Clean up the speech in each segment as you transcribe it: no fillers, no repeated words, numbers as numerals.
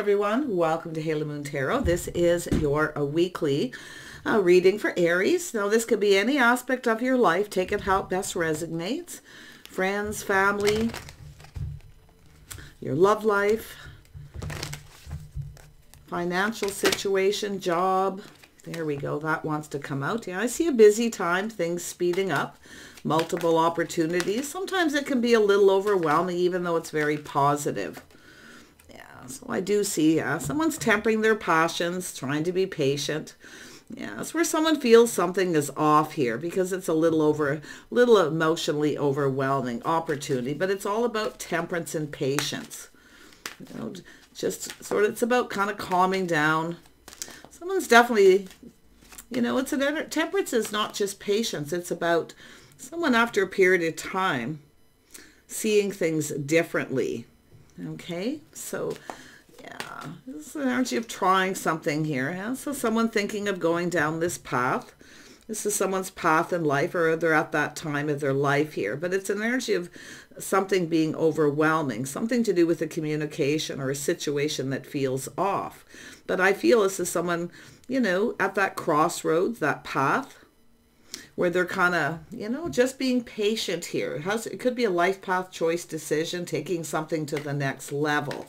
everyone. Welcome to Halo Moon Tarot. This is your weekly reading for Aries. Now, this could be any aspect of your life. Take it how it best resonates. Friends, family, your love life, financial situation, job. There we go. That wants to come out. Yeah, I see a busy time, things speeding up, multiple opportunities. Sometimes it can be a little overwhelming, even though it's very positive. So I do see someone's tempering their passions, trying to be patient. Yeah, it's where someone feels something is off here because it's a little emotionally overwhelming opportunity, but it's all about temperance and patience. You know, just sort of, it's about kind of calming down. Someone's definitely, you know, temperance is not just patience. It's about someone after a period of time seeing things differently. Okay, so yeah, this is the energy of trying something here. Yeah? So someone thinking of going down this path. This is someone's path in life, or they're at that time of their life here. But it's an energy of something being overwhelming, something to do with a communication or a situation that feels off. But I feel this is someone, you know, at that crossroads, that path, where they're kind of, you know, just being patient here. It could be a life path choice decision, taking something to the next level.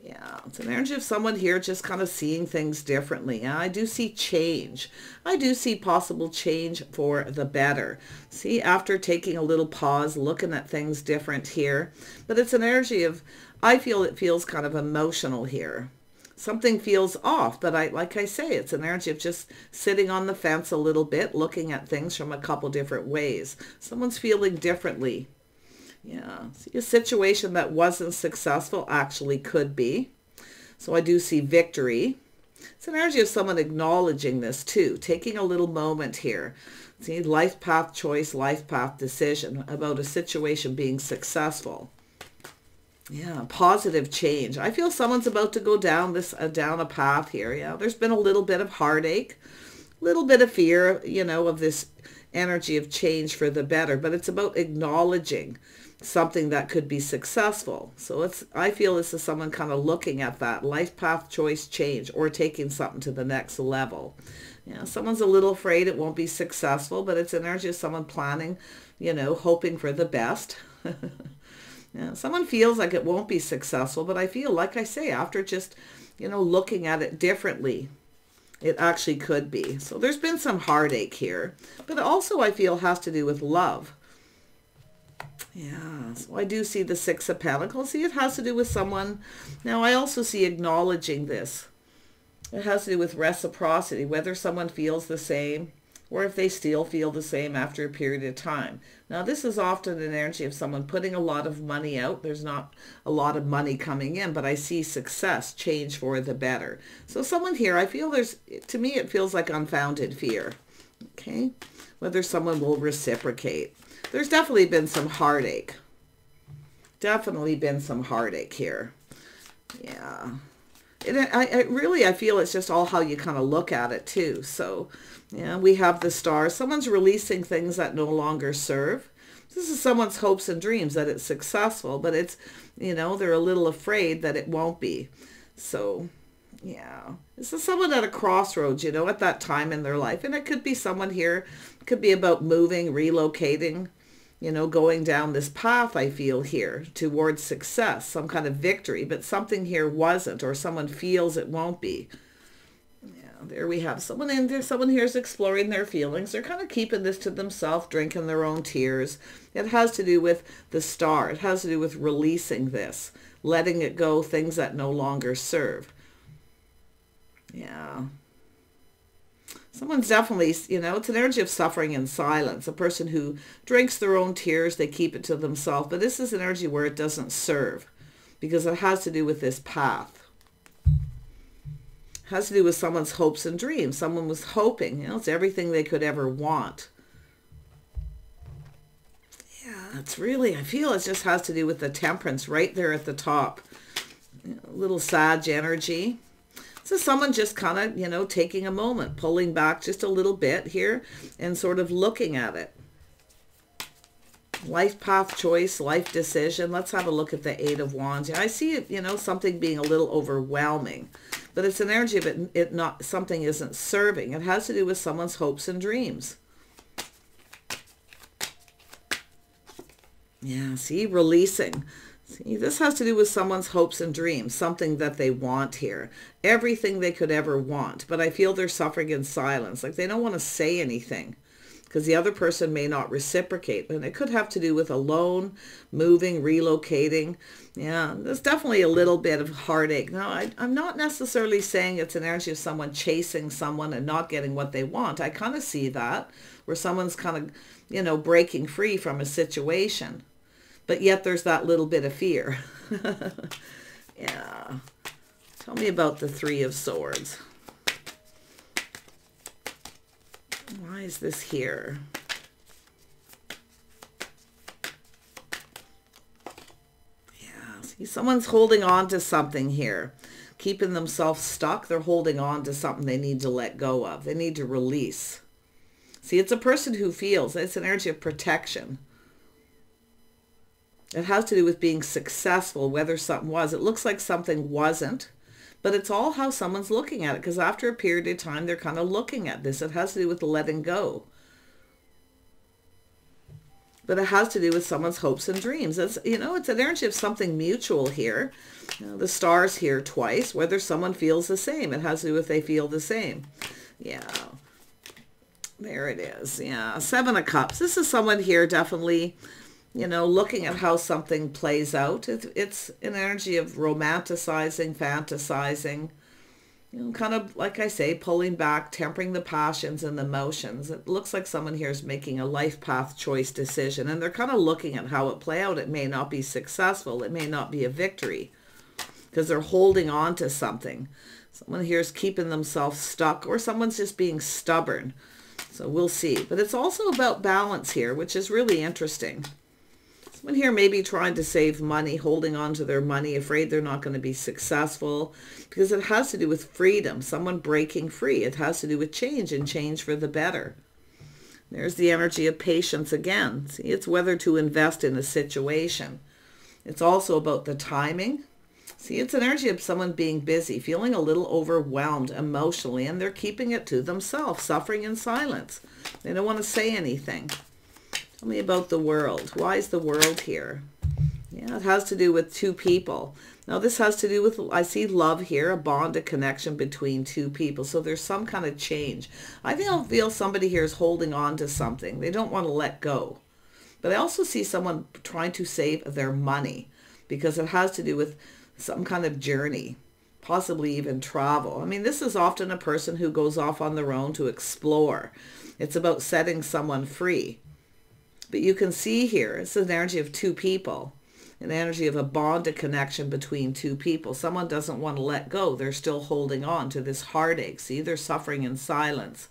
Yeah, it's an energy of someone here just kind of seeing things differently. Yeah, I do see change. I do see possible change for the better. See, after taking a little pause, looking at things different here. But it's an energy of, I feel it feels kind of emotional here. Something feels off, but like I say, it's an energy of just sitting on the fence a little bit, looking at things from a couple different ways. Someone's feeling differently. Yeah, see, a situation that wasn't successful actually could be. So I do see victory. It's an energy of someone acknowledging this too, taking a little moment here. See, life path choice, life path decision about a situation being successful. Yeah, positive change. I feel someone's about to go down a path here. Yeah, there's been a little bit of heartache, a little bit of fear, you know, of this energy of change for the better. But it's about acknowledging something that could be successful. So I feel this is someone kind of looking at that life path choice change or taking something to the next level. Yeah, someone's a little afraid it won't be successful, but it's an energy of someone planning, you know, hoping for the best. Yeah, someone feels like it won't be successful, but I feel, like I say, after just, you know, looking at it differently, it actually could be. So there's been some heartache here, but also I feel has to do with love. Yeah, so I do see the Six of Pentacles. See, it has to do with someone. Now, I also see acknowledging this. It has to do with reciprocity, whether someone feels the same or if they still feel the same after a period of time. Now, this is often an energy of someone putting a lot of money out. There's not a lot of money coming in, but I see success, change for the better. So someone here, I feel to me, it feels like unfounded fear. Okay? Whether someone will reciprocate. There's definitely been some heartache. Definitely been some heartache here. Yeah. I feel it's just all how you kind of look at it too. So, yeah, we have the stars. Someone's releasing things that no longer serve. This is someone's hopes and dreams that it's successful, but it's, you know, they're a little afraid that it won't be. So, yeah, this is someone at a crossroads, you know, at that time in their life. And it could be someone here, it could be about moving, relocating, you know, going down this path, I feel here, towards success, some kind of victory, but something here wasn't, or someone feels it won't be. Yeah, there we have someone in there. Someone here is exploring their feelings. They're kind of keeping this to themselves, drinking their own tears. It has to do with the star. It has to do with releasing this, letting it go, things that no longer serve. Yeah. Someone's definitely, you know, it's an energy of suffering in silence. A person who drinks their own tears, they keep it to themselves. But this is an energy where it doesn't serve because it has to do with this path. It has to do with someone's hopes and dreams. Someone was hoping, you know, it's everything they could ever want. Yeah, it's really, I feel it just has to do with the temperance right there at the top. You know, a little Sag energy. So someone just kind of, you know, taking a moment, pulling back just a little bit here and sort of looking at it. Life path choice, life decision. Let's have a look at the Eight of Wands. Yeah, I see it, you know, something being a little overwhelming, but it's an energy of it not, something isn't serving. It has to do with someone's hopes and dreams. Yeah, see, releasing. See, this has to do with someone's hopes and dreams, something that they want here. Everything they could ever want, but I feel they're suffering in silence. Like they don't want to say anything because the other person may not reciprocate. And it could have to do with alone, moving, relocating. Yeah, there's definitely a little bit of heartache. Now, I'm not necessarily saying it's an energy of someone chasing someone and not getting what they want. I kind of see that, where someone's kind of, you know, breaking free from a situation. But yet there's that little bit of fear. Yeah. Tell me about the Three of Swords. Why is this here? Yeah. See, someone's holding on to something here. Keeping themselves stuck. They're holding on to something they need to let go of. They need to release. See, it's a person who feels. It's an energy of protection. It has to do with being successful, whether something was. It looks like something wasn't, but it's all how someone's looking at it, because after a period of time, they're kind of looking at this. It has to do with letting go. But it has to do with someone's hopes and dreams. It's, you know, it's an energy of something mutual here. You know, the star's here twice, whether someone feels the same. It has to do with they feel the same. Yeah. There it is. Yeah. Seven of Cups. This is someone here definitely, you know, looking at how something plays out. It's an energy of romanticizing, fantasizing, you know, kind of, like I say, pulling back, tempering the passions and the emotions. It looks like someone here is making a life path choice decision, and they're kind of looking at how it play out. It may not be successful. It may not be a victory because they're holding on to something. Someone here is keeping themselves stuck, or someone's just being stubborn. So we'll see. But it's also about balance here, which is really interesting. Someone here may be trying to save money, holding on to their money, afraid they're not going to be successful, because it has to do with freedom, someone breaking free. It has to do with change, and change for the better. There's the energy of patience again. See, it's whether to invest in a situation. It's also about the timing. See, it's an energy of someone being busy, feeling a little overwhelmed emotionally, and they're keeping it to themselves, suffering in silence. They don't want to say anything. Tell me about the World. Why is the World here? Yeah, it has to do with two people. Now, this has to do with, I see love here, a bond, a connection between two people. So there's some kind of change. I feel somebody here is holding on to something. They don't want to let go. But I also see someone trying to save their money, because it has to do with some kind of journey, possibly even travel. I mean, this is often a person who goes off on their own to explore. It's about setting someone free. But you can see here, it's an energy of two people, an energy of a bond, a connection between two people. Someone doesn't want to let go. They're still holding on to this heartache. See, they're suffering in silence.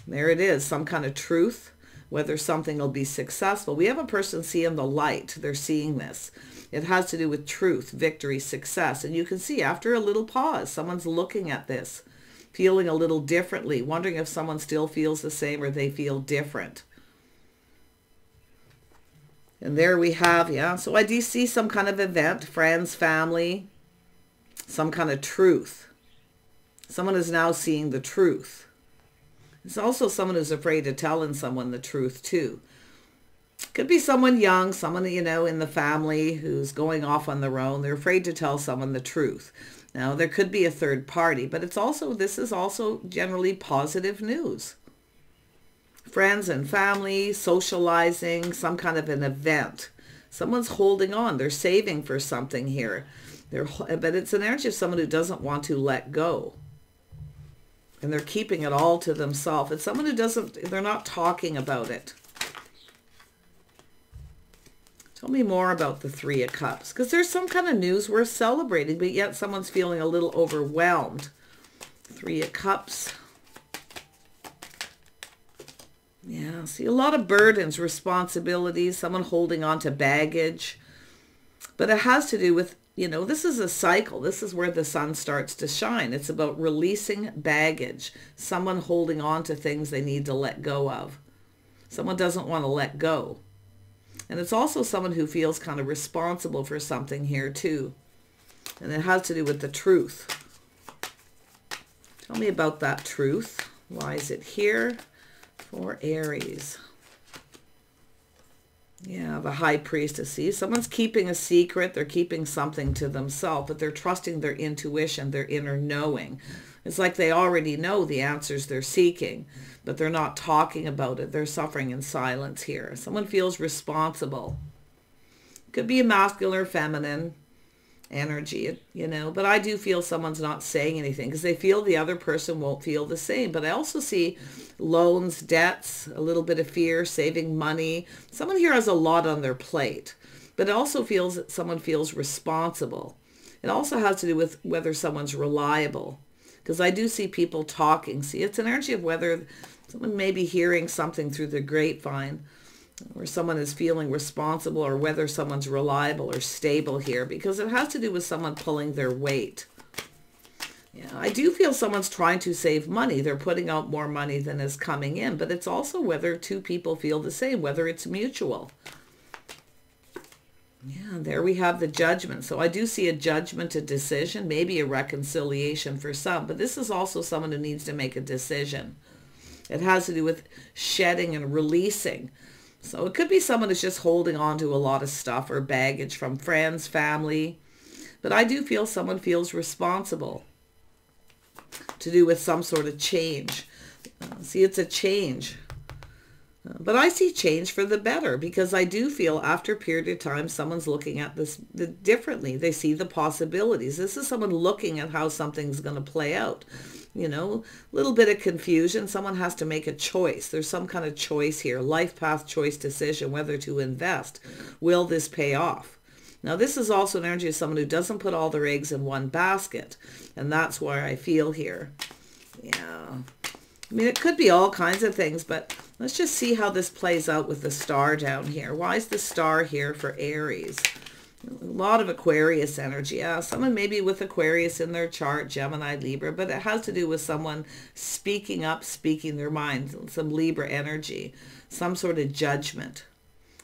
There it is, some kind of truth, whether something will be successful. We have a person seeing the light. They're seeing this. It has to do with truth, victory, success. And you can see after a little pause, someone's looking at this, feeling a little differently, wondering if someone still feels the same or they feel different. And there we have, yeah. So I do see some kind of event, friends, family, some kind of truth. Someone is now seeing the truth. It's also someone who's afraid of telling someone the truth too. Could be someone young, someone, you know, in the family who's going off on their own. They're afraid to tell someone the truth. Now, there could be a third party, but it's also, this is also generally positive news. Friends and family, socializing, some kind of an event. Someone's holding on. They're saving for something here. But it's an energy of someone who doesn't want to let go. And they're keeping it all to themselves. It's someone who doesn't, they're not talking about it. Tell me more about the Three of Cups, because there's some kind of news worth celebrating, but yet someone's feeling a little overwhelmed. Three of Cups. Yeah, see a lot of burdens, responsibilities, someone holding on to baggage. But it has to do with, you know, this is a cycle. This is where the sun starts to shine. It's about releasing baggage, someone holding on to things they need to let go of. Someone doesn't want to let go. And it's also someone who feels kind of responsible for something here too. And it has to do with the truth. Tell me about that truth. Why is it here for Aries? Yeah, the High Priestess. See, someone's keeping a secret. They're keeping something to themselves, but they're trusting their intuition, their inner knowing. It's like they already know the answers they're seeking, but they're not talking about it. They're suffering in silence here. Someone feels responsible. Could be a masculine or feminine energy, you know, but I do feel someone's not saying anything because they feel the other person won't feel the same. But I also see loans, debts, a little bit of fear, saving money. Someone here has a lot on their plate, but it also feels that someone feels responsible. It also has to do with whether someone's reliable, because I do see people talking. See, it's an energy of whether someone may be hearing something through the grapevine, or someone is feeling responsible, or whether someone's reliable or stable here, because it has to do with someone pulling their weight. Yeah, I do feel someone's trying to save money. They're putting out more money than is coming in, but it's also whether two people feel the same, whether it's mutual. Yeah, there we have the Judgment. So I do see a judgment, a decision, maybe a reconciliation for some, but this is also someone who needs to make a decision. It has to do with shedding and releasing. So it could be someone who's just holding on to a lot of stuff or baggage from friends, family. But I do feel someone feels responsible to do with some sort of change. See, it's a change. But I see change for the better, because I do feel after a period of time, someone's looking at this differently. They see the possibilities. This is someone looking at how something's going to play out. You know, a little bit of confusion. Someone has to make a choice. There's some kind of choice here, life path choice decision, whether to invest. Will this pay off? Now, this is also an energy of someone who doesn't put all their eggs in one basket. And that's where I feel here. Yeah. I mean, it could be all kinds of things, but let's just see how this plays out with the star down here. Why is the star here for Aries? A lot of Aquarius energy. Yeah, someone maybe with Aquarius in their chart, Gemini, Libra, but it has to do with someone speaking up, speaking their mind, some Libra energy, some sort of judgment.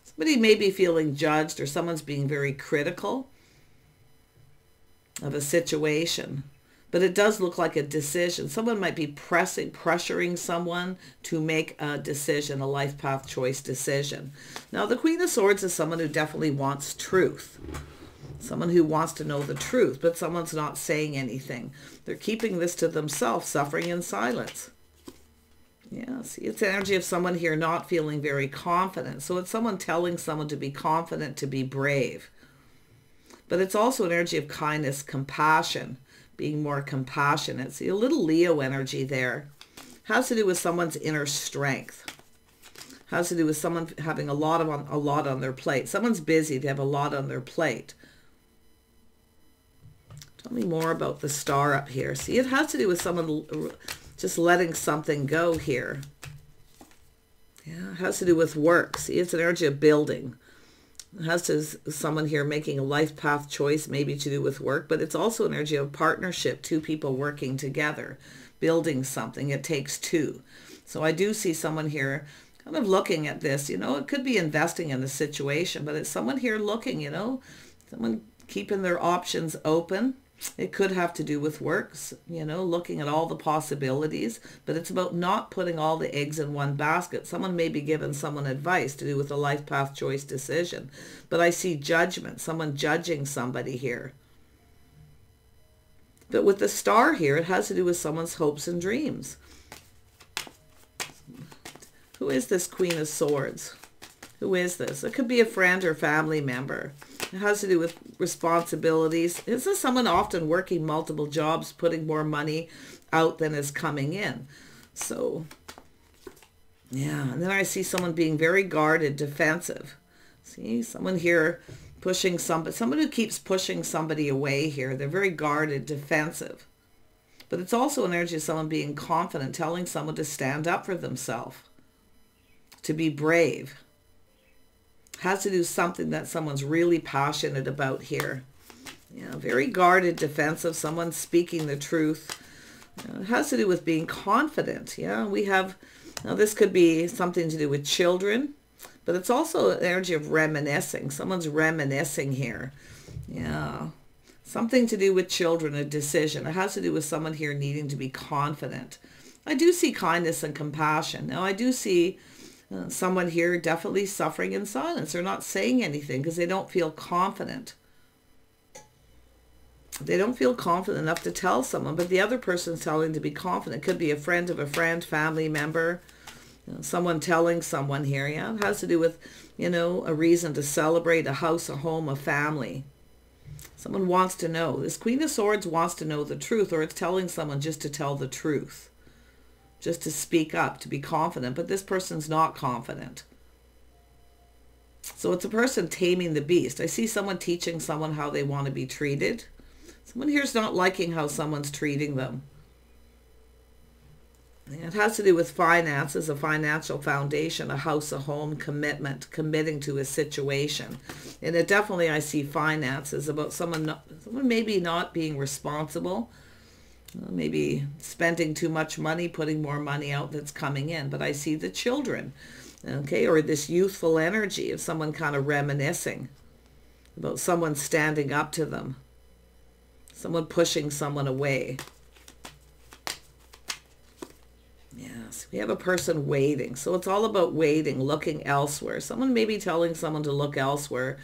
Somebody may be feeling judged, or someone's being very critical of a situation. But it does look like a decision. Someone might be pressuring someone to make a decision, a life path choice decision. Now, the Queen of Swords is someone who definitely wants truth. Someone who wants to know the truth, but someone's not saying anything. They're keeping this to themselves, suffering in silence. Yeah, see, it's energy of someone here not feeling very confident. So it's someone telling someone to be confident, to be brave. But it's also an energy of kindness, compassion, being more compassionate. See, a little Leo energy there. Has to do with someone's inner strength. Has to do with someone having a lot on their plate. Someone's busy. They have a lot on their plate. Tell me more about the star up here. See, it has to do with someone just letting something go here. Yeah, it has to do with work. See, it's an energy of building. It has to someone here making a life path choice, maybe to do with work, but it's also an energy of partnership, two people working together, building something. It takes two. So I do see someone here kind of looking at this, you know, it could be investing in the situation, but it's someone here looking, you know, someone keeping their options open. It could have to do with works, you know, looking at all the possibilities, but it's about not putting all the eggs in one basket. Someone may be giving someone advice to do with a life path choice decision, but I see judgment, someone judging somebody here. But with the star here, it has to do with someone's hopes and dreams. Who is this Queen of Swords? Who is this? It could be a friend or family member. It has to do with responsibilities. This is someone often working multiple jobs, putting more money out than is coming in. So, yeah. And then I see someone being very guarded, defensive. See, someone here pushing somebody, someone who keeps pushing somebody away here. They're very guarded, defensive. But it's also an energy of someone being confident, telling someone to stand up for themselves, to be brave. Has to do something that someone's really passionate about here. Yeah, very guarded, defensive, someone speaking the truth. It has to do with being confident. Yeah, we have, now this could be something to do with children, But it's also an energy of reminiscing. Someone's reminiscing here. Yeah. Something to do with children, a decision. It has to do with someone here needing to be confident. I do see kindness and compassion. Now, I do see someone here definitely suffering in silence. They're not saying anything because they don't feel confident. They don't feel confident enough to tell someone, but the other person's telling to be confident. It could be a friend of a friend, family member, someone telling someone here. Yeah, it has to do with, a reason to celebrate, a house, a home, a family. Someone wants to know. This Queen of Swords wants to know the truth, or it's telling someone just to tell the truth, just to speak up, to be confident, but this person's not confident. So it's a person taming the beast. I see someone teaching someone how they want to be treated. Someone here's not liking how someone's treating them. It has to do with finances, a financial foundation, a house, a home, commitment, committing to a situation. And it definitely, I see finances, about someone maybe not being responsible, maybe spending too much money, putting more money out that's coming in. But I see the children, okay, or this youthful energy of someone kind of reminiscing about someone standing up to them, someone pushing someone away. Yes, we have a person waiting. So it's all about waiting, looking elsewhere. Someone may be telling someone to look elsewhere,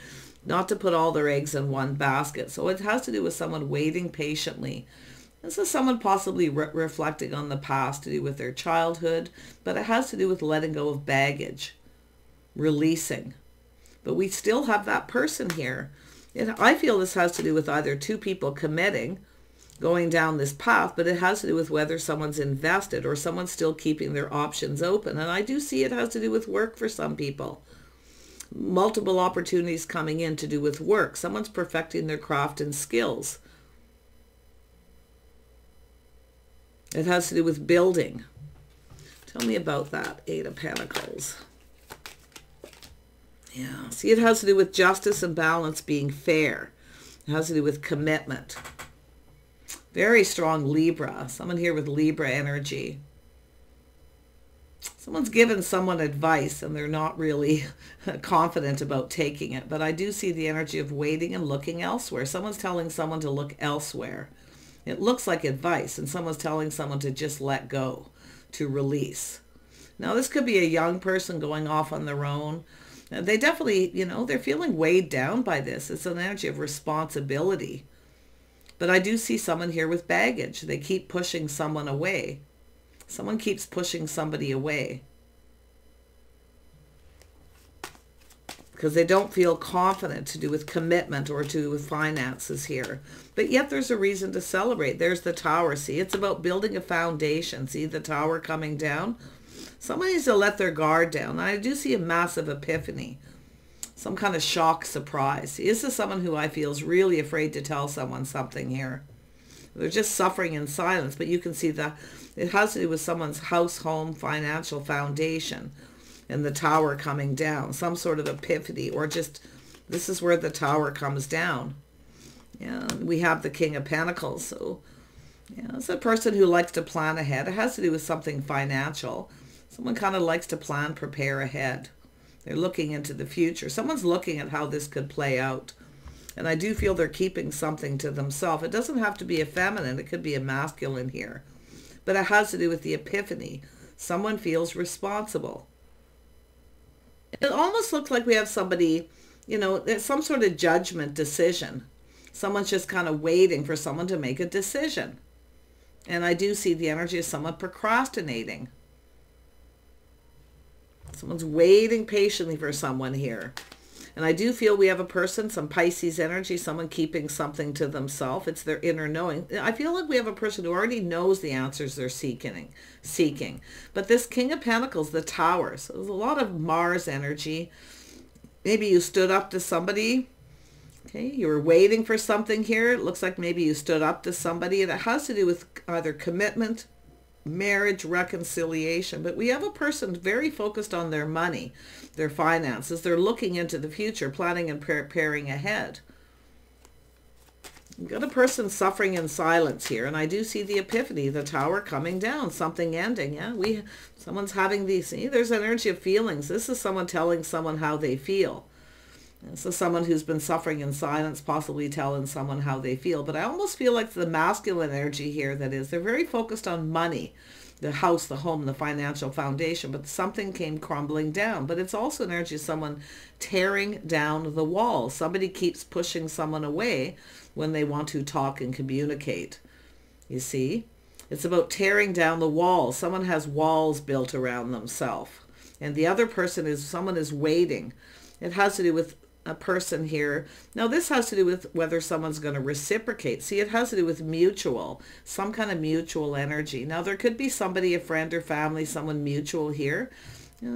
not to put all their eggs in one basket. So it has to do with someone waiting patiently. This is someone possibly reflecting on the past, to do with their childhood, but it has to do with letting go of baggage, releasing. But we still have that person here. I feel this has to do with either two people committing, going down this path, but it has to do with whether someone's invested or someone's still keeping their options open. And I do see it has to do with work for some people. Multiple opportunities coming in to do with work. Someone's perfecting their craft and skills. It has to do with building. Tell me about that, Eight of Pentacles. Yeah, see, it has to do with justice and balance, being fair. It has to do with commitment. Very strong Libra. Someone here with Libra energy. Someone's given someone advice and they're not really confident about taking it. But I do see the energy of waiting and looking elsewhere. Someone's telling someone to look elsewhere. It looks like advice, and someone's telling someone to just let go, to release. Now, this could be a young person going off on their own. They definitely, they're feeling weighed down by this. It's an energy of responsibility. But I do see someone here with baggage. They keep pushing someone away. Someone keeps pushing somebody away because they don't feel confident, to do with commitment or to do with finances here. But yet there's a reason to celebrate. There's the Tower. See, it's about building a foundation. See the Tower coming down? Someone needs to let their guard down. And I do see a massive epiphany. Some kind of shock surprise. See, this is someone who I feel is really afraid to tell someone something here. They're just suffering in silence, but you can see that it has to do with someone's house, home, financial foundation, and the Tower coming down. Some sort of epiphany, or just, this is where the Tower comes down. Yeah, we have the King of Pentacles. So, yeah, it's a person who likes to plan ahead. It has to do with something financial. Someone kind of likes to plan, prepare ahead. They're looking into the future. Someone's looking at how this could play out. And I do feel they're keeping something to themselves. It doesn't have to be a feminine. It could be a masculine here. But it has to do with the epiphany. Someone feels responsible. It almost looks like we have somebody, there's some sort of judgment decision. Someone's just kind of waiting for someone to make a decision. And I do see the energy of someone procrastinating. Someone's waiting patiently for someone here. And I do feel we have a person, some Pisces energy, someone keeping something to themselves. It's their inner knowing. I feel like we have a person who already knows the answers they're seeking. But this King of Pentacles, the Tower, so there's a lot of Mars energy. Maybe you stood up to somebody. Okay, you were waiting for something here. It looks like maybe you stood up to somebody. And it has to do with either commitment, marriage, reconciliation. But we have a person very focused on their money, their finances. They're looking into the future, planning and preparing ahead. You've got a person suffering in silence here, and I do see the epiphany, the tower coming down, something ending. Yeah, someone's having these, see, there's an energy of feelings. This is someone telling someone how they feel. This is someone who's been suffering in silence, possibly telling someone how they feel. But I almost feel like the masculine energy here, that is, they're very focused on money, the house, the home, the financial foundation, but something came crumbling down. But it's also an energy of someone tearing down the wall. Somebody keeps pushing someone away when they want to talk and communicate. You see? It's about tearing down the walls. Someone has walls built around themselves. And the other person someone is waiting. It has to do with a person here. Now this has to do with whether someone's going to reciprocate. See, it has to do with mutual, some kind of mutual energy. Now there could be somebody, a friend or family, someone mutual here,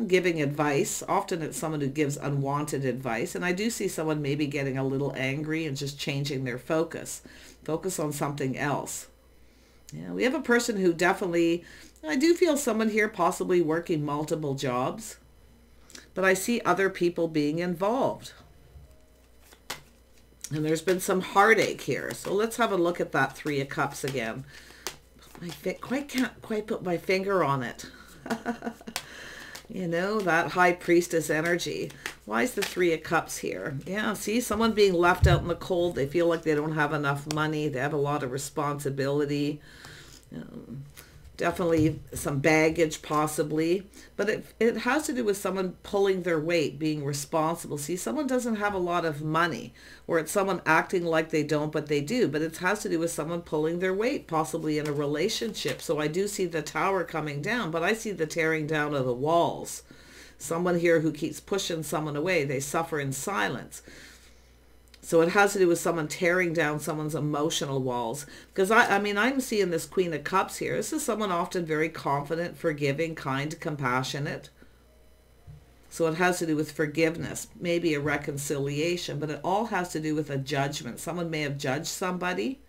giving advice. Often it's someone who gives unwanted advice. And I do see someone maybe getting a little angry and just changing their focus. Focus on something else. Yeah, we have a person who definitely, I do feel someone here possibly working multiple jobs. But I see other people being involved. And there's been some heartache here. So let's have a look at that Three of Cups again. I can't quite put my finger on it. You know, that High Priestess energy. Why is the Three of Cups here? Yeah, see, someone being left out in the cold. They feel like they don't have enough money. They have a lot of responsibility. Definitely some baggage possibly, but it has to do with someone pulling their weight, being responsible. See, someone doesn't have a lot of money, or it's someone acting like they don't, but they do. But it has to do with someone pulling their weight, possibly in a relationship. So I do see the tower coming down, but I see the tearing down of the walls. Someone here who keeps pushing someone away. They suffer in silence. So it has to do with someone tearing down someone's emotional walls. Because I mean, I'm seeing this Queen of Cups here. This is someone often very confident, forgiving, kind, compassionate. So it has to do with forgiveness, maybe a reconciliation, but it all has to do with a judgment. Someone may have judged somebody.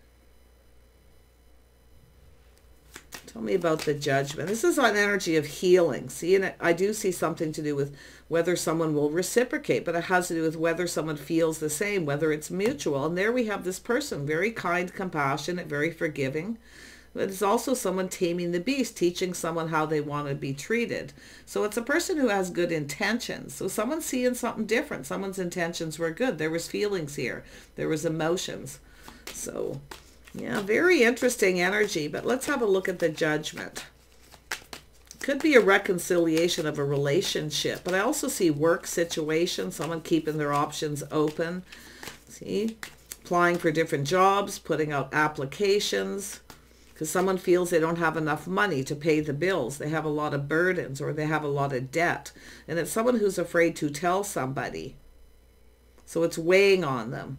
Tell me about the judgment. This is an energy of healing. See, and I do see something to do with whether someone will reciprocate, but it has to do with whether someone feels the same, whether it's mutual. And there we have this person, very kind, compassionate, very forgiving. But it's also someone taming the beast, teaching someone how they want to be treated. So it's a person who has good intentions. So someone's seeing something different. Someone's intentions were good. There was feelings here. There was emotions. So yeah, very interesting energy, but let's have a look at the judgment. Could be a reconciliation of a relationship, but I also see work situation, someone keeping their options open. See, applying for different jobs, putting out applications, because someone feels they don't have enough money to pay the bills. They have a lot of burdens, or they have a lot of debt, and it's someone who's afraid to tell somebody. So it's weighing on them.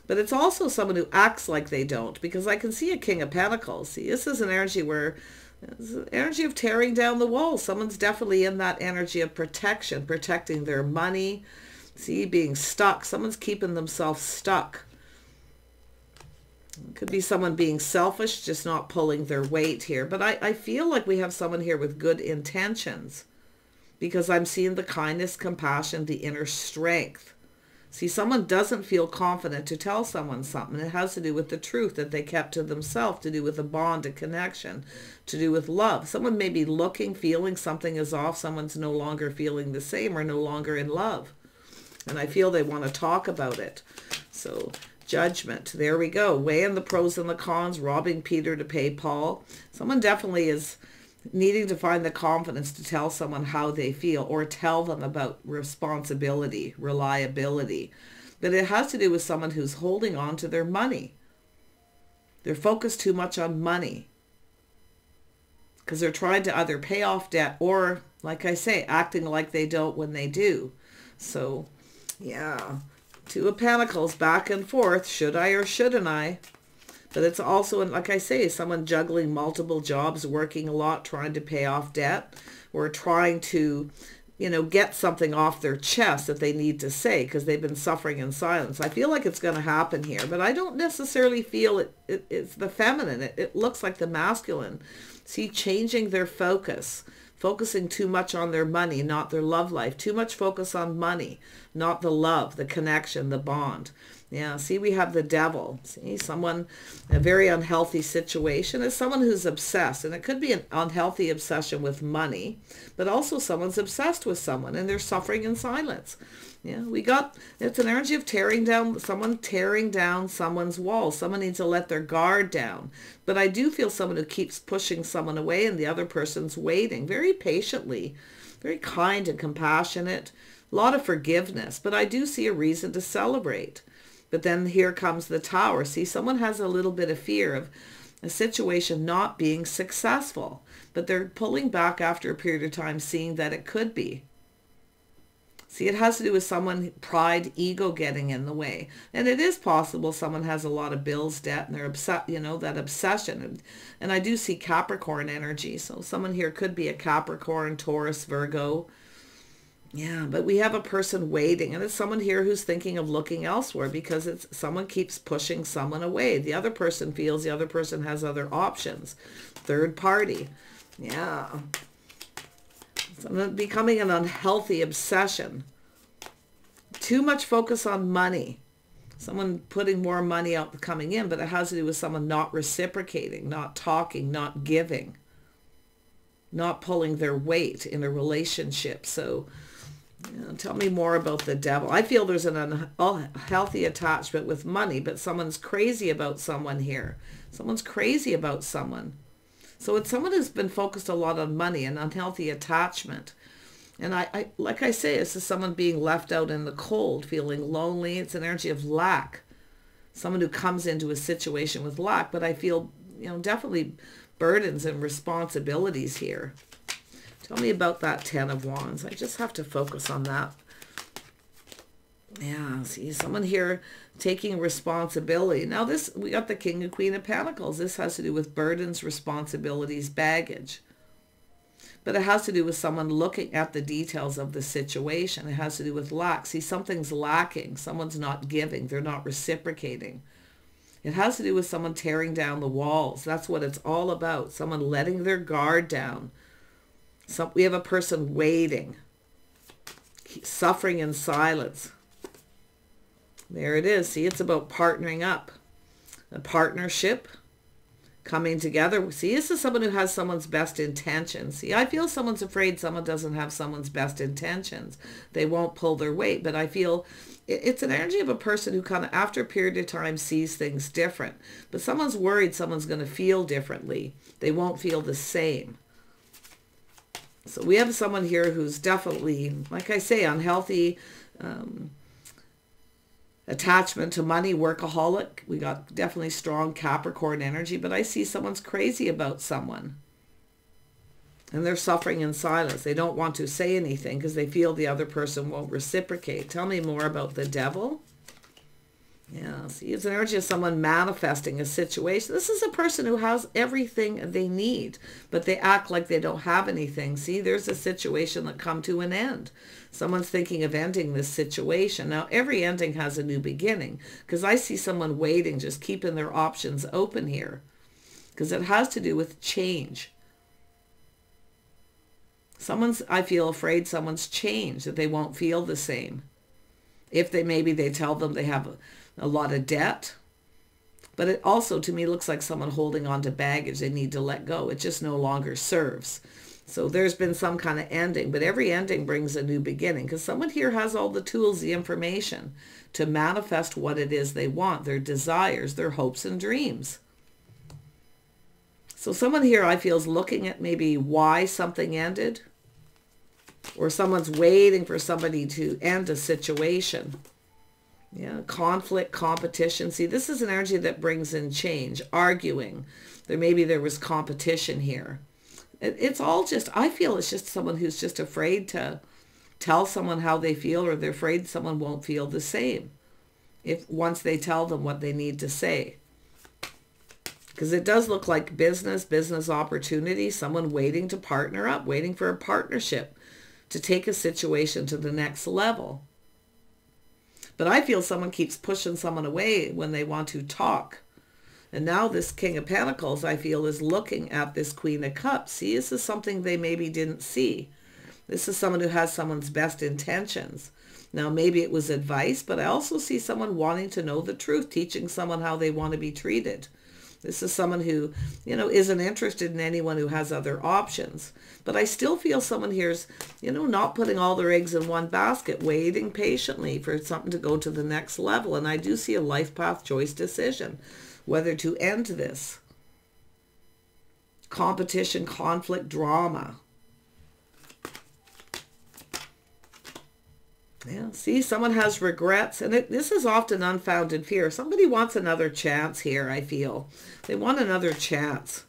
But it's also someone who acts like they don't, because I can see a King of Pentacles. See, this is an energy where, it's an energy of tearing down the walls. Someone's definitely in that energy of protection, protecting their money. See, being stuck. Someone's keeping themselves stuck. It could be someone being selfish, just not pulling their weight here. But I feel like we have someone here with good intentions, because I'm seeing the kindness, compassion, the inner strength. See, someone doesn't feel confident to tell someone something. It has to do with the truth that they kept to themselves, to do with a bond, a connection, to do with love. Someone may be looking, feeling something is off. Someone's no longer feeling the same, or no longer in love. And I feel they want to talk about it. So judgment, there we go. Weighing the pros and the cons, robbing Peter to pay Paul. Someone definitely is needing to find the confidence to tell someone how they feel, or tell them about responsibility, reliability. But it has to do with someone who's holding on to their money. They're focused too much on money, because they're trying to either pay off debt, or, like I say, acting like they don't when they do. So, yeah, Two of Pentacles, back and forth. Should I or shouldn't I? But it's also, like I say, someone juggling multiple jobs, working a lot, trying to pay off debt, or trying to, you know, get something off their chest that they need to say because they've been suffering in silence. I feel like it's going to happen here, but I don't necessarily feel it's the feminine. It looks like the masculine. See, changing their focus, focusing too much on their money, not their love life. Too much focus on money, not the love, the connection, the bond. Yeah, see, we have the devil. See, someone, a very unhealthy situation is someone who's obsessed. And it could be an unhealthy obsession with money, but also someone's obsessed with someone and they're suffering in silence. Yeah, it's an energy of tearing down someone's walls. Someone needs to let their guard down. But I do feel someone who keeps pushing someone away and the other person's waiting very patiently, very kind and compassionate, a lot of forgiveness. But I do see a reason to celebrate. But then here comes the Tower. See, someone has a little bit of fear of a situation not being successful, but they're pulling back after a period of time, seeing that it could be. See, it has to do with someone, pride, ego getting in the way. And it is possible someone has a lot of bills, debt, and they're upset, that obsession. And I do see Capricorn energy. So someone here could be a Capricorn, Taurus, Virgo. Yeah, but we have a person waiting, and it's someone here who's thinking of looking elsewhere because someone keeps pushing someone away. The other person feels the other person has other options. Third party. Yeah. Someone becoming an unhealthy obsession. Too much focus on money. Someone putting more money out coming in, but it has to do with someone not reciprocating, not talking, not giving, not pulling their weight in a relationship. So tell me more about the devil. I feel there's an unhealthy attachment with money, but someone's crazy about someone here. Someone's crazy about someone. So it's someone who's been focused a lot on money and unhealthy attachment. And I like I say, this is someone being left out in the cold, feeling lonely. It's an energy of lack. Someone who comes into a situation with lack, but I feel, definitely burdens and responsibilities here. Tell me about that Ten of Wands. I just have to focus on that. Yeah, see, someone here taking responsibility. Now we got the King and Queen of Pentacles. This has to do with burdens, responsibilities, baggage. But it has to do with someone looking at the details of the situation. It has to do with lack. See, something's lacking. Someone's not giving. They're not reciprocating. It has to do with someone tearing down the walls. That's what it's all about. Someone letting their guard down. We have a person waiting, suffering in silence. There it is. See, it's about partnering up. A partnership, coming together. See, this is someone who has someone's best intentions. See, I feel someone's afraid someone doesn't have someone's best intentions. They won't pull their weight. But I feel it's an energy of a person who kind of, after a period of time, sees things different. But someone's worried someone's going to feel differently. They won't feel the same. So we have someone here who's definitely, like I say, unhealthy attachment to money, workaholic. We got definitely strong Capricorn energy, but I see someone's crazy about someone. And they're suffering in silence. They don't want to say anything because they feel the other person won't reciprocate. Tell me more about the devil. Yeah, see, it's an energy of someone manifesting a situation. This is a person who has everything they need, but they act like they don't have anything. See, there's a situation that come to an end. Someone's thinking of ending this situation. Now, every ending has a new beginning, because I see someone waiting, just keeping their options open here, because it has to do with change. I feel afraid someone's changed, that they won't feel the same. If maybe they tell them they have a lot of debt. But it also, to me, looks like someone holding on to baggage they need to let go. It just no longer serves. So there's been some kind of ending, but every ending brings a new beginning, because someone here has all the tools, the information to manifest what it is they want, their desires, their hopes and dreams. So someone here, I feel, is looking at maybe why something ended, or someone's waiting for somebody to end a situation. Yeah, conflict, competition. See, this is an energy that brings in change, arguing. Maybe there was competition here. It's all just, I feel it's just someone who's just afraid to tell someone how they feel, or they're afraid someone won't feel the same once they tell them what they need to say. Because it does look like business opportunity, someone waiting to partner up, waiting for a partnership to take a situation to the next level. But I feel someone keeps pushing someone away when they want to talk. And now this King of Pentacles, I feel, is looking at this Queen of Cups. See, this is something they maybe didn't see. This is someone who has someone's best intentions. Now, maybe it was advice, but I also see someone wanting to know the truth, teaching someone how they want to be treated. This is someone who, isn't interested in anyone who has other options. But I still feel someone here's, not putting all their eggs in one basket, waiting patiently for something to go to the next level. And I do see a life path choice decision, whether to end this competition, conflict, drama. Yeah, see, someone has regrets, and this is often unfounded fear. Somebody wants another chance here, I feel. They want another chance.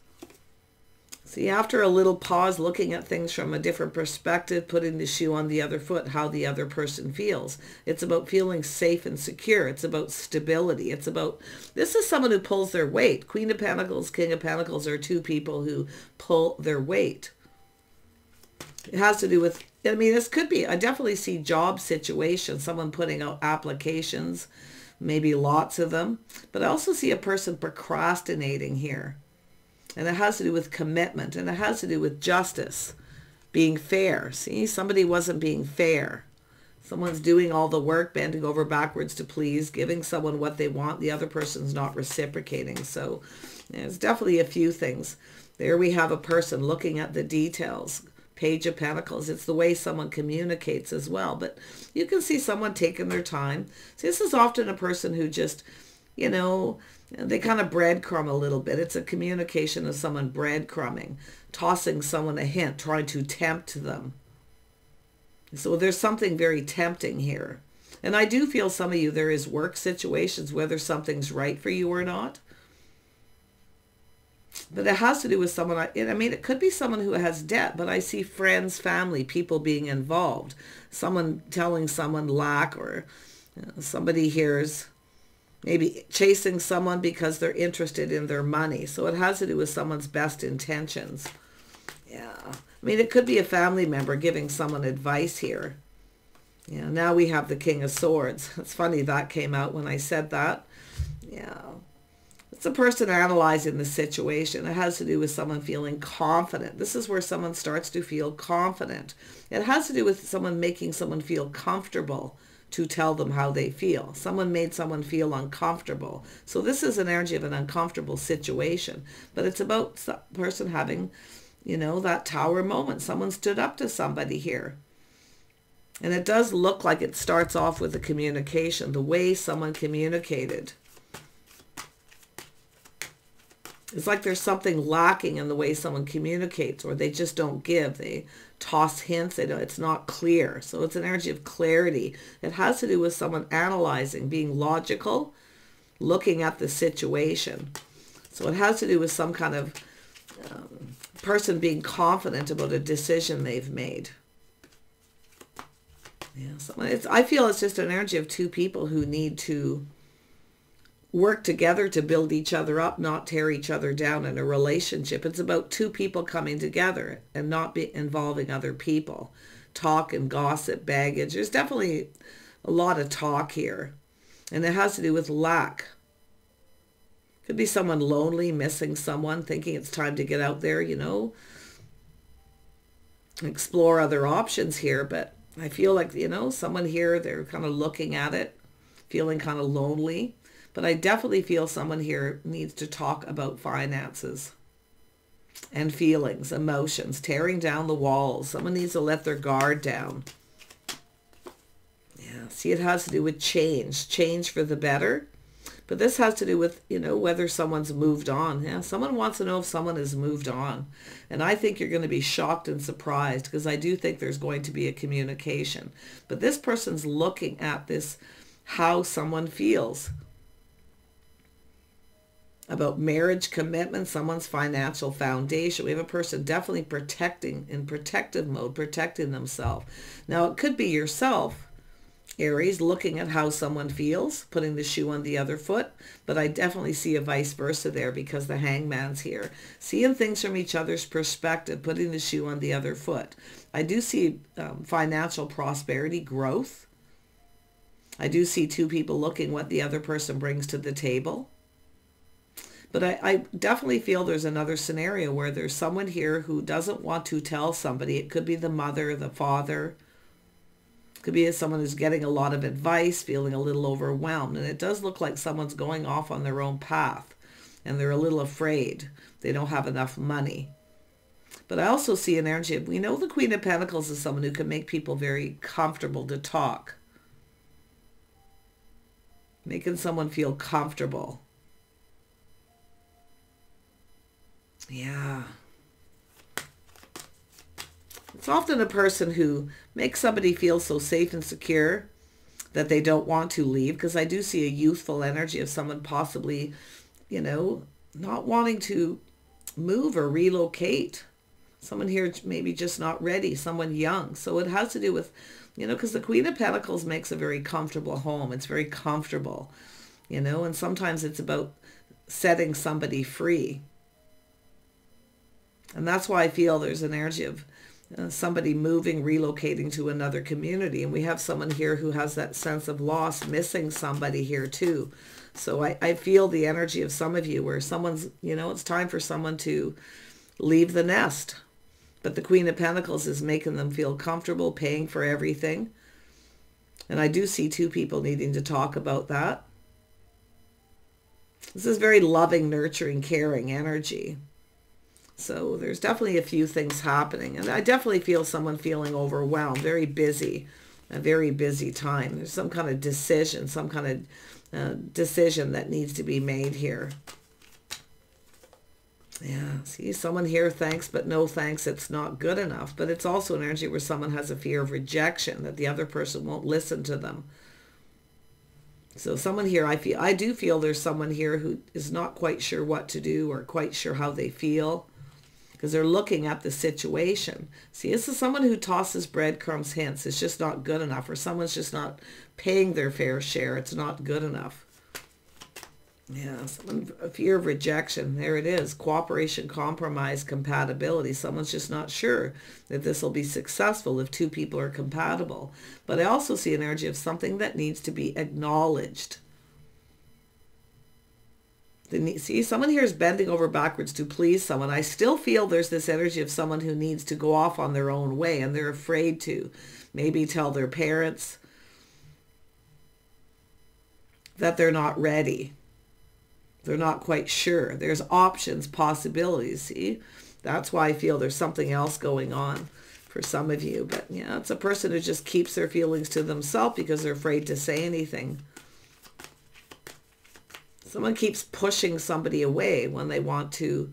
See, after a little pause, looking at things from a different perspective, putting the shoe on the other foot, how the other person feels. It's about feeling safe and secure. It's about stability. It's about, this is someone who pulls their weight. Queen of Pentacles, King of Pentacles are two people who pull their weight. It has to do with, this could be, I definitely see job situations, someone putting out applications, maybe lots of them. But I also see a person procrastinating here. And it has to do with commitment, and it has to do with justice, being fair. See, somebody wasn't being fair. Someone's doing all the work, bending over backwards to please, giving someone what they want. The other person's not reciprocating. So there's definitely a few things. There we have a person looking at the details. Page of Pentacles. It's the way someone communicates as well. But you can see someone taking their time. See, this is often a person who just, they kind of breadcrumb a little bit. It's a communication of someone breadcrumbing, tossing someone a hint, trying to tempt them. So there's something very tempting here. And I do feel some of you, there is work situations, whether something's right for you or not. But it has to do with someone, it could be someone who has debt, but I see friends, family, people being involved. Someone telling someone lack, or somebody here's maybe chasing someone because they're interested in their money. So it has to do with someone's best intentions. Yeah. It could be a family member giving someone advice here. Yeah. Now we have the King of Swords. It's funny that came out when I said that. Yeah. It's a person analyzing the situation. It has to do with someone feeling confident. This is where someone starts to feel confident. It has to do with someone making someone feel comfortable to tell them how they feel. Someone made someone feel uncomfortable. So this is an energy of an uncomfortable situation. But it's about the person having, that tower moment. Someone stood up to somebody here. And it does look like it starts off with the communication, the way someone communicated. It's like there's something lacking in the way someone communicates, or they just don't give. They toss hints. It's not clear. So it's an energy of clarity. It has to do with someone analyzing, being logical, looking at the situation. So it has to do with some kind of person being confident about a decision they've made. Yeah, I feel it's just an energy of two people who need to work together to build each other up, not tear each other down in a relationship. It's about two people coming together and not be involving other people. Talk and gossip, baggage. There's definitely a lot of talk here. And it has to do with lack. Could be someone lonely, missing someone, thinking it's time to get out there, explore other options here. But I feel like, someone here, they're kind of looking at it, feeling kind of lonely. But I definitely feel someone here needs to talk about finances and feelings, emotions, tearing down the walls. Someone needs to let their guard down. Yeah, see, it has to do with change for the better. But this has to do with, whether someone's moved on. Yeah, someone wants to know if someone has moved on. And I think you're going to be shocked and surprised, because I do think there's going to be a communication. But this person's looking at this, how someone feels about marriage, commitment, someone's financial foundation. We have a person definitely in protective mode, protecting themselves. Now, it could be yourself, Aries, looking at how someone feels, putting the shoe on the other foot. But I definitely see a vice versa there, because the Hangman's here. Seeing things from each other's perspective, putting the shoe on the other foot. I do see financial prosperity, growth. I do see two people looking what the other person brings to the table. But I definitely feel there's another scenario where there's someone here who doesn't want to tell somebody. It could be the mother, the father, Could be someone who's getting a lot of advice, feeling a little overwhelmed. And it does look like someone's going off on their own path and they're a little afraid. They don't have enough money. But I also see an energy of, we know the Queen of Pentacles is someone who can make people very comfortable to talk. Making someone feel comfortable. Yeah. It's often a person who makes somebody feel so safe and secure that they don't want to leave, because I do see a youthful energy of someone possibly, you know, not wanting to move or relocate. Someone here maybe just not ready, someone young. So it has to do with, you know, because the Queen of Pentacles makes a very comfortable home. It's very comfortable, you know, and sometimes it's about setting somebody free. And that's why I feel there's an energy of somebody moving, relocating to another community. And we have someone here who has that sense of loss, missing somebody here too. So I feel the energy of some of you where someone's, you know, it's time for someone to leave the nest. But the Queen of Pentacles is making them feel comfortable, paying for everything. And I do see two people needing to talk about that. This is very loving, nurturing, caring energy. So there's definitely a few things happening. And I definitely feel someone feeling overwhelmed, very busy, a very busy time. There's some kind of decision, some kind of decision that needs to be made here. Yeah, see, someone here thanks, but no thanks, it's not good enough. But it's also an energy where someone has a fear of rejection, that the other person won't listen to them. So someone here, I do feel there's someone here who is not quite sure what to do or quite sure how they feel, because they're looking at the situation. See, this is someone who tosses breadcrumbs, hints. It's just not good enough, or someone's just not paying their fair share. It's not good enough. Yeah, a fear of rejection. There it is. Cooperation, compromise, compatibility. Someone's just not sure that this will be successful if two people are compatible. But I also see an energy of something that needs to be acknowledged. See, someone here is bending over backwards to please someone. I still feel there's this energy of someone who needs to go off on their own way, and they're afraid to. Maybe tell their parents that they're not ready. They're not quite sure. There's options, possibilities. See, that's why I feel there's something else going on for some of you. But yeah, it's a person who just keeps their feelings to themselves because they're afraid to say anything. Someone keeps pushing somebody away when they want to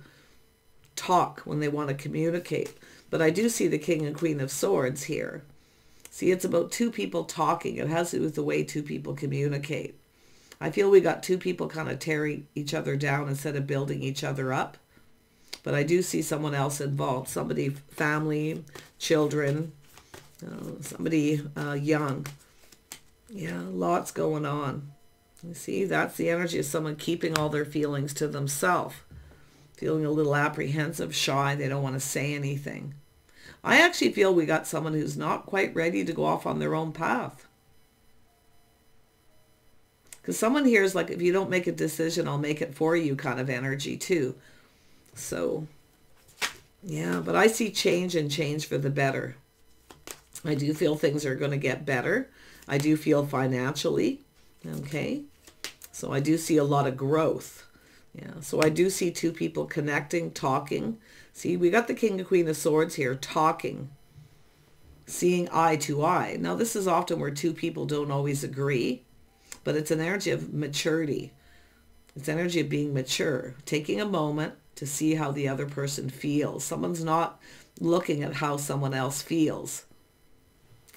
talk, when they want to communicate. But I do see the King and Queen of Swords here. See, it's about two people talking. It has to do with the way two people communicate. I feel we got two people kind of tearing each other down instead of building each other up. But I do see someone else involved. Somebody, family, children, somebody young. Yeah, lots going on. You see, that's the energy of someone keeping all their feelings to themselves. Feeling a little apprehensive, shy. They don't want to say anything. I actually feel we got someone who's not quite ready to go off on their own path. Because someone here is like, if you don't make a decision, I'll make it for you kind of energy too. So, yeah, but I see change and change for the better. I do feel things are going to get better. I do feel financially, okay? So I do see a lot of growth. Yeah, so I do see two people connecting, talking. See, we got the King and Queen of Swords here, talking, seeing eye to eye. Now, this is often where two people don't always agree. But it's an energy of maturity. It's energy of being mature, taking a moment to see how the other person feels. Someone's not looking at how someone else feels.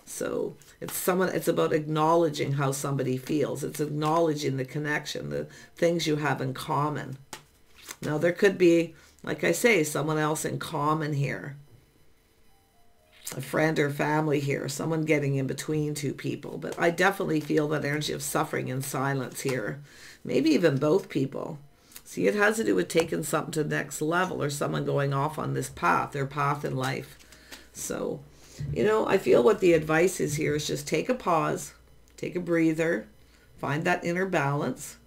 So it's about acknowledging how somebody feels. It's acknowledging the connection, the things you have in common. Now there could be, like I say, someone else in common here. A friend or family here, someone getting in between two people. But I definitely feel that energy of suffering and silence here. Maybe even both people. See, it has to do with taking something to the next level or someone going off on this path, their path in life. So, you know, I feel what the advice is here is just take a pause, take a breather, find that inner balance,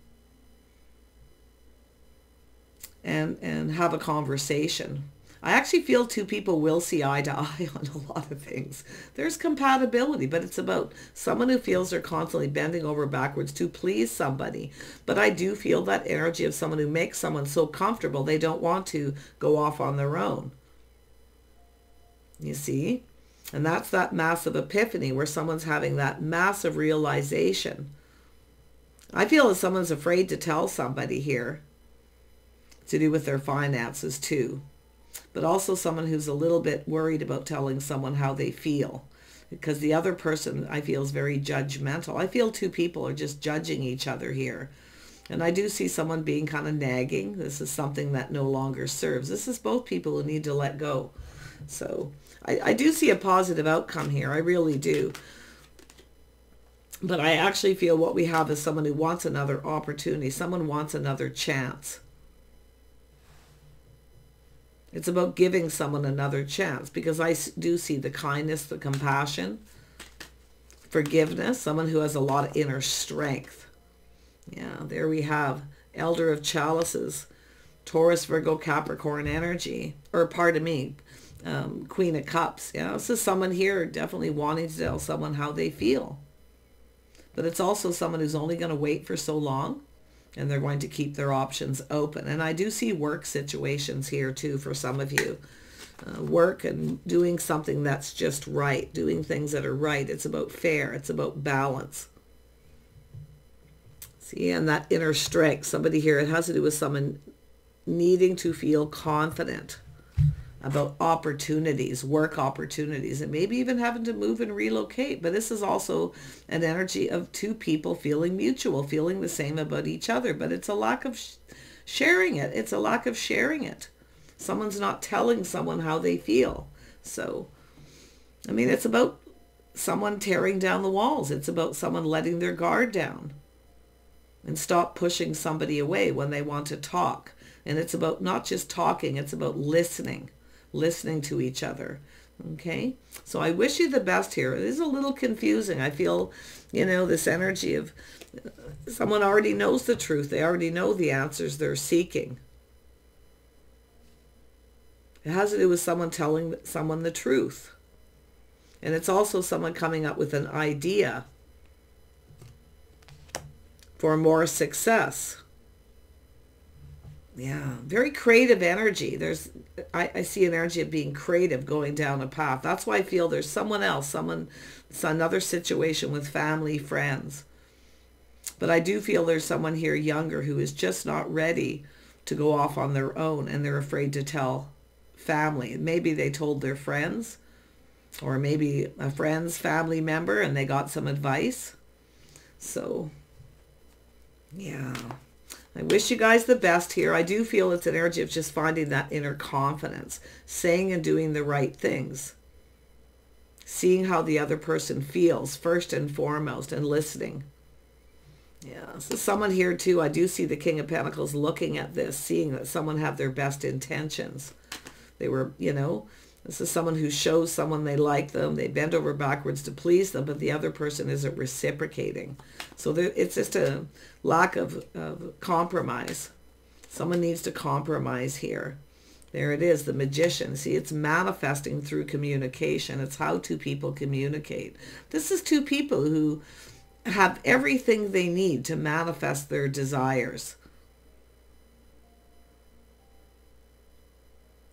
and have a conversation. I actually feel two people will see eye to eye on a lot of things. There's compatibility, but it's about someone who feels they're constantly bending over backwards to please somebody. But I do feel that energy of someone who makes someone so comfortable they don't want to go off on their own. You see? And that's that massive epiphany where someone's having that massive realization. I feel that someone's afraid to tell somebody here, to do with their finances too. But also someone who's a little bit worried about telling someone how they feel. Because the other person, I feel, is very judgmental. I feel two people are just judging each other here. And I do see someone being kind of nagging. This is something that no longer serves. This is both people who need to let go. So I do see a positive outcome here. I really do. But I actually feel what we have is someone who wants another opportunity. Someone wants another chance. It's about giving someone another chance, because I do see the kindness, the compassion, forgiveness, someone who has a lot of inner strength. Yeah, there we have Elder of Chalices, Taurus, Virgo, Capricorn energy, or pardon me, Queen of Cups. Yeah, this is someone here definitely wanting to tell someone how they feel. But it's also someone who's only going to wait for so long, and they're going to keep their options open. And I do see work situations here too for some of you. Work and doing something that's just right, doing things that are right. It's about fair. It's about balance. See, and that inner strength. Somebody here, it has to do with someone needing to feel confident about opportunities, work opportunities, and maybe even having to move and relocate. But this is also an energy of two people feeling mutual, feeling the same about each other. But it's a lack of sharing it. It's a lack of sharing it. Someone's not telling someone how they feel. So, I mean, it's about someone tearing down the walls. It's about someone letting their guard down and stop pushing somebody away when they want to talk. And it's about not just talking, it's about listening to each other. Okay, so I wish you the best here. It is a little confusing. I feel, this energy of someone already knows the truth. They already know the answers they're seeking. It has to do with someone telling someone the truth. And it's also someone coming up with an idea for more success. Yeah, very creative energy. I see an energy of being creative, going down a path. That's why I feel there's someone else, it's another situation with family, friends. But I do feel there's someone here younger who is just not ready to go off on their own, and they're afraid to tell family. Maybe they told their friends, or maybe a friend's family member, and they got some advice. So, yeah. I wish you guys the best here. I do feel it's an energy of just finding that inner confidence, saying and doing the right things, seeing how the other person feels first and foremost, and listening. Yeah, so someone here too, I do see the King of Pentacles looking at this, seeing that someone had their best intentions. They were, this is someone who shows someone they like them. They bend over backwards to please them, but the other person isn't reciprocating. So it's just a lack of compromise. Someone needs to compromise here. There it is, the Magician. See, it's manifesting through communication. It's how two people communicate. This is two people who have everything they need to manifest their desires.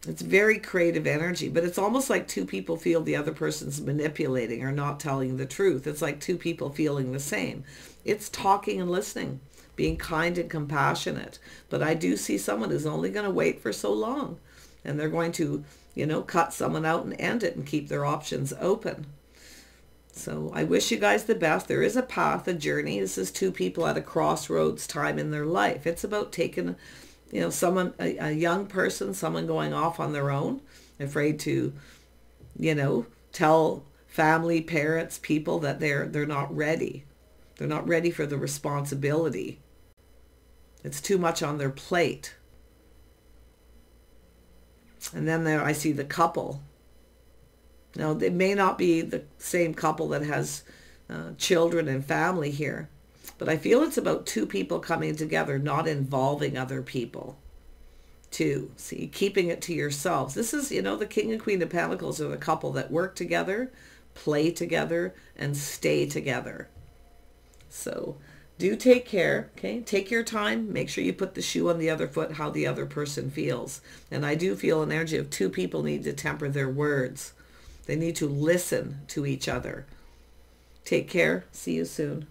It's very creative energy, but it's almost like two people feel the other person's manipulating or not telling the truth. It's like two people feeling the same. It's talking and listening, being kind and compassionate. But I do see someone who's only going to wait for so long, and they're going to, cut someone out and end it and keep their options open. So I wish you guys the best. There is a path, a journey. This is two people at a crossroads time in their life. It's about taking someone, a young person, someone going off on their own, afraid to, tell family, parents, people that they're not ready. They're not ready for the responsibility. It's too much on their plate. And then there I see the couple. Now, they may not be the same couple that has children and family here. But I feel it's about two people coming together, not involving other people. too. See, keeping it to yourselves. This is, you know, the King and Queen of Pentacles are the couple that work together, play together, and stay together. So do take care, okay? Take your time. Make sure you put the shoe on the other foot, how the other person feels. And I do feel an energy of two people need to temper their words. They need to listen to each other. Take care. See you soon.